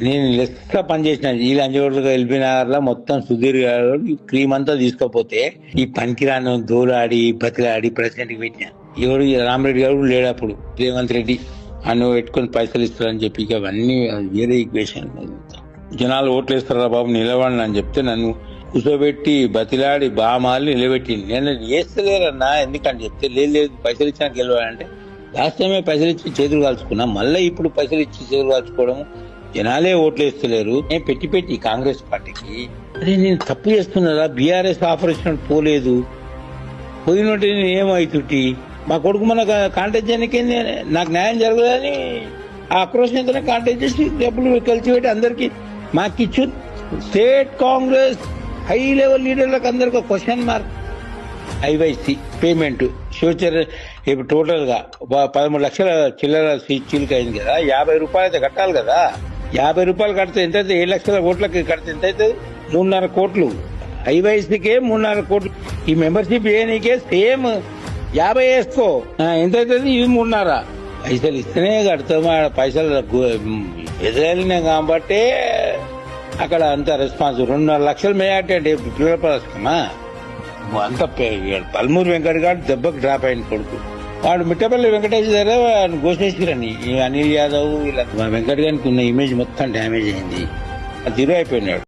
నేను లెక్క పనిచేసిన ఈ లంచగొడుగా ఎల్బీ నగర్ లో మొత్తం సుధీర్ గారు క్రీమ్ అంతా తీసుకోపోతే ఈ పనికిరాను దోలాడి బతిలాడి ప్రెసిడెంట్ కి పెట్టిన. ఎవడు రామరెడ్డి గారు లేడు అప్పుడు, రేవంత్ రెడ్డి అన్ను పెట్టుకుని పైసలు ఇస్తారని చెప్పి ఇక అవన్నీ వేరే ఈక్వేషన్. జనాలు ఓట్లు వేస్తారా బాబు నిలబడి అని చెప్తే నన్ను కూర్చోబెట్టి బతిలాడి బామాలి నిలబెట్టింది. నేను వేస్తలేరన్నా ఎందుకని చెప్తే లేదు పైసలు ఇచ్చినా గెలవాలంటే లాస్ట్ టైమే పైసలు ఇచ్చి చేతులు కాల్చుకున్నా, మళ్ళీ ఇప్పుడు పైసలు ఇచ్చి చేతులు కాల్చుకోవడం, జనాలే ఓట్లు వేస్తలేరు. నేను పెట్టి కాంగ్రెస్ పార్టీకి అదే నేను తప్పు చేస్తున్నారా, బీఆర్ఎస్ ఆఫర్ ఇచ్చినట్టు పోలేదు, పోయినట్టు నేను ఏమవుతుంటి మా కొడుకు మన కాంటాక్ట్ చేయడానికి నాకు న్యాయం జరగదని ఆ ఆక్రోషంతోనే కాంటాక్ట్ చేసి డబ్బులు కలిసి పెట్టి అందరికి మాకిచ్చు. స్టేట్ కాంగ్రెస్ హై లెవెల్ లీడర్లకు అందరికి question mark. IYC payment future ఇప్పుడు టోటల్ గా 13 లక్షల చిల్లర చీలిక అయింది కదా, 50 రూపాయలు అయితే కట్టాలి కదా. 50 రూపాయలు కడితే ఎంత అయితే 7 లక్షల ఓట్లకి కడితే ఎంత అవుతుంది? 3.5 కోట్లు. ఐవైసీకే 3.5 కోట్లు. ఈ మెంబర్షిప్ ఏనికే సేమ్ 50 వేసుకో ఎంత అవుతుంది? ఇది 3.5. పైసలు ఇస్తేనే కడతాం. పైసలు ఎదురెళ్ళినాం కాబట్టి అక్కడ అంత రెస్పాన్స్. 2.5 లక్షల మెజార్టీ అంటే పిల్లల పథకమా అంత. పల్మూరు వెంకట గారు దెబ్బకు డ్రాప్ అయిన కొడుకు వాడు మిట్టపల్లి వెంకటేశ్వర ఘోషేశ్వరని అనిల్ యాదవ్ ఇలా వెంకట గారికి ఉన్న ఇమేజ్ మొత్తం డ్యామేజ్ అయింది, జీరో అయిపోయినాడు.